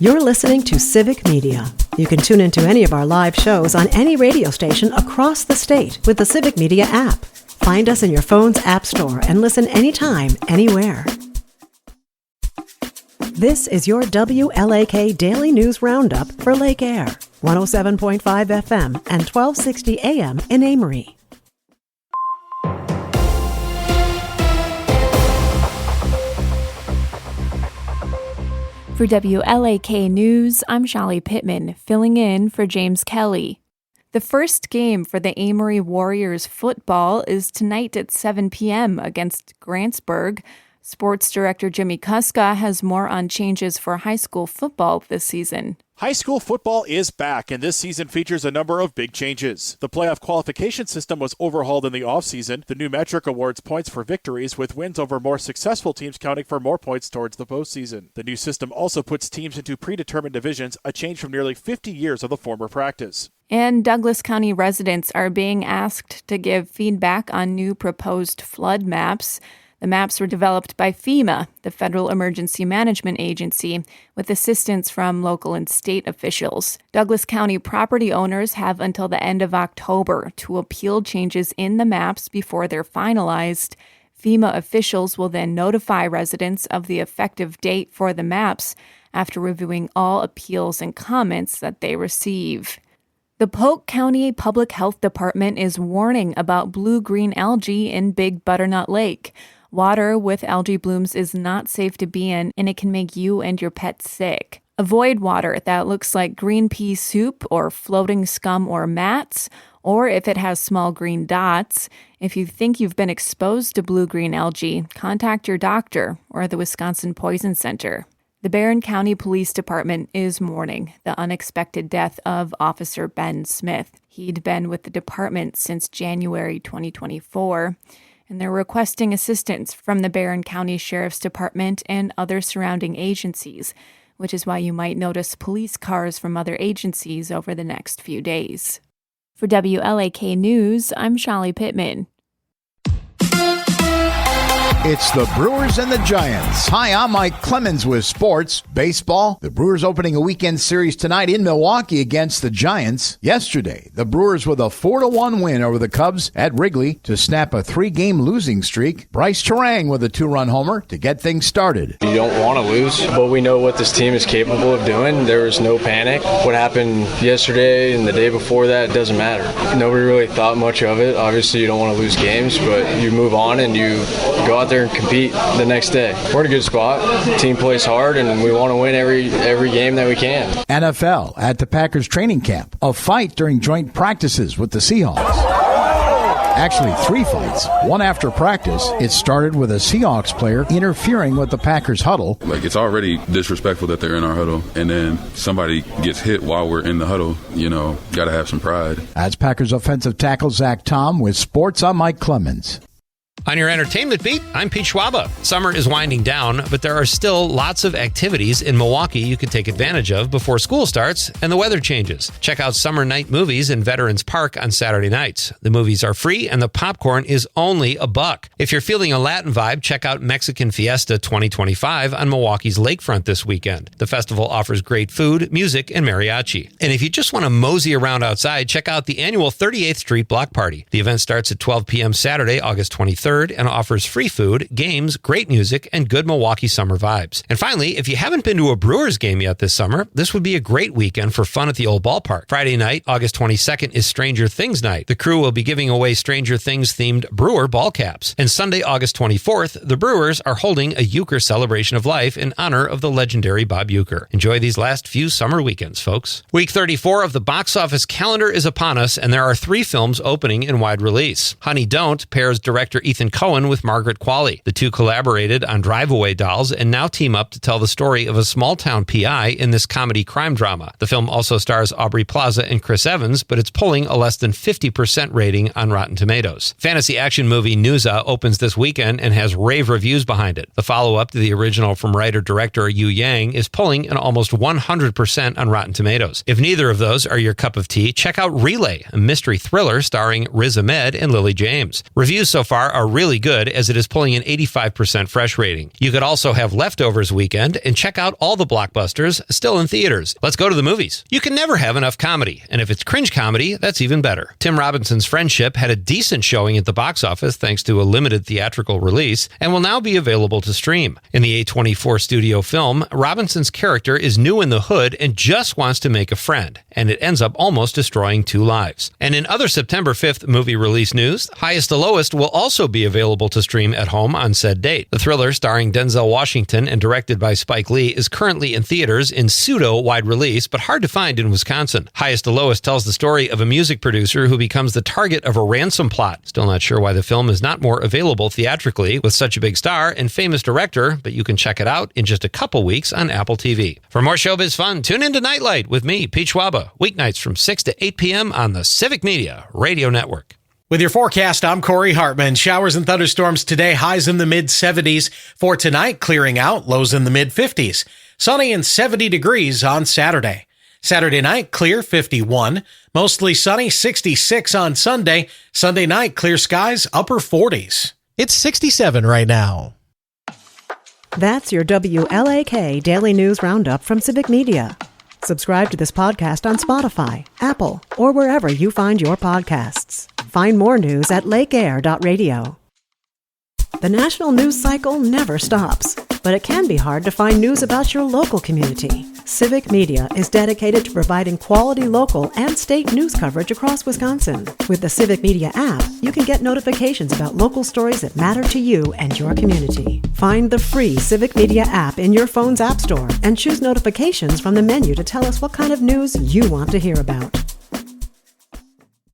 You're listening to Civic Media. You can tune into any of our live shows on any radio station across the state with the Civic Media app. Find us in your phone's app store and listen anytime, anywhere. This is your WLAK Daily News Roundup for Lake Air, 107.5 FM and 1260 AM in Amory. For WLAK News, I'm Shallie Pittman, filling in for James Kelly. The first game for the Amory Warriors football is tonight at 7 p.m. against Grantsburg. Sports Director Jimmy Kuska has more on changes for high school football this season. High school football is back, and this season features a number of big changes. The playoff qualification system was overhauled in the offseason. The new metric awards points for victories, with wins over more successful teams counting for more points towards the postseason. The new system also puts teams into predetermined divisions, a change from nearly 50 years of the former practice. And Douglas County residents are being asked to give feedback on new proposed flood maps. The maps were developed by FEMA, the Federal Emergency Management Agency, with assistance from local and state officials. Douglas County property owners have until the end of October to appeal changes in the maps before they're finalized. FEMA officials will then notify residents of the effective date for the maps after reviewing all appeals and comments that they receive. The Polk County Public Health Department is warning about blue-green algae in Big Butternut Lake. Water with algae blooms is not safe to be in, and it can make you and your pet sick. Avoid water that looks like green pea soup or floating scum or mats, or if it has small green dots. If you think you've been exposed to blue-green algae, contact your doctor or the Wisconsin Poison Center. The Barron County Police Department is mourning the unexpected death of Officer Ben Smith. He'd been with the department since January 2024. And they're requesting assistance from the Barron County Sheriff's Department and other surrounding agencies, which is why you might notice police cars from other agencies over the next few days. For WLAK News, I'm Shallie Pittman. It's the Brewers and the Giants. Hi, I'm Mike Clemens with sports. Baseball. The Brewers opening a weekend series tonight in Milwaukee against the Giants. Yesterday, the Brewers with a 4-1 win over the Cubs at Wrigley to snap a 3-game losing streak. Bryce Terang with a 2-run homer to get things started. You don't want to lose, but we know what this team is capable of doing. There was no panic. What happened yesterday and the day before that, it doesn't matter. Nobody really thought much of it. Obviously, you don't want to lose games, but you move on and you go out there and compete the next day. We're in a good spot. The team plays hard, and we want to win every game that we can. NFL at the Packers training camp. A fight during joint practices with the Seahawks. Actually, 3 fights. One after practice. It started with a Seahawks player interfering with the Packers huddle. It's already disrespectful that they're in our huddle, and then somebody gets hit while we're in the huddle. Got to have some pride. That's Packers offensive tackle Zach Tom with sports. I'm Mike Clemens. On your entertainment beat, I'm Pete Schwaba. Summer is winding down, but there are still lots of activities in Milwaukee you can take advantage of before school starts and the weather changes. Check out Summer Night Movies in Veterans Park on Saturday nights. The movies are free and the popcorn is only $1. If you're feeling a Latin vibe, check out Mexican Fiesta 2025 on Milwaukee's lakefront this weekend. The festival offers great food, music, and mariachi. And if you just want to mosey around outside, check out the annual 38th Street Block Party. The event starts at 12 p.m. Saturday, August 23rd. And offers free food, games, great music, and good Milwaukee summer vibes. And finally, if you haven't been to a Brewers game yet this summer, this would be a great weekend for fun at the old ballpark. Friday night, August 22nd, is Stranger Things night. The crew will be giving away Stranger Things-themed Brewer ball caps. And Sunday, August 24th, the Brewers are holding a Euchre celebration of life in honor of the legendary Bob Euchre. Enjoy these last few summer weekends, folks. Week 34 of the box office calendar is upon us, and there are 3 films opening in wide release. Honey Don't pairs director Ethan Cohen with Margaret Qualley. The two collaborated on Drive-Away Dolls and now team up to tell the story of a small-town PI in this comedy crime drama. The film also stars Aubrey Plaza and Chris Evans, but it's pulling a less than 50% rating on Rotten Tomatoes. Fantasy action movie Nuza opens this weekend and has rave reviews behind it. The follow-up to the original from writer-director Yu Yang is pulling an almost 100% on Rotten Tomatoes. If neither of those are your cup of tea, check out Relay, a mystery thriller starring Riz Ahmed and Lily James. Reviews so far are really good as it is pulling an 85% fresh rating. You could also have leftovers weekend and check out all the blockbusters still in theaters. Let's go to the movies. You can never have enough comedy, and if it's cringe comedy, that's even better. Tim Robinson's Friendship had a decent showing at the box office thanks to a limited theatrical release and will now be available to stream. In the A24 studio film, Robinson's character is new in the hood and just wants to make a friend, and it ends up almost destroying 2 lives. And in other September 5th movie release news, Highest to Lowest will also be available to stream at home on said date. The thriller, starring Denzel Washington and directed by Spike Lee, is currently in theaters in pseudo-wide release, but hard to find in Wisconsin. Highest to Lowest tells the story of a music producer who becomes the target of a ransom plot. Still not sure why the film is not more available theatrically with such a big star and famous director, but you can check it out in just a couple weeks on Apple TV. For more showbiz fun, tune into Nightlight with me, Pete Schwaba, weeknights from 6 to 8 p.m. on the Civic Media Radio Network. With your forecast, I'm Corey Hartman. Showers and thunderstorms today, highs in the mid-70s. For tonight, clearing out, lows in the mid-50s. Sunny and 70 degrees on Saturday. Saturday night, clear, 51. Mostly sunny, 66 on Sunday. Sunday night, clear skies, upper 40s. It's 67 right now. That's your WLAK Daily News Roundup from Civic Media. Subscribe to this podcast on Spotify, Apple, or wherever you find your podcasts. Find more news at lakeair.radio. The national news cycle never stops, but it can be hard to find news about your local community. Civic Media is dedicated to providing quality local and state news coverage across Wisconsin. With the Civic Media app, you can get notifications about local stories that matter to you and your community. Find the free Civic Media app in your phone's app store and choose notifications from the menu to tell us what kind of news you want to hear about.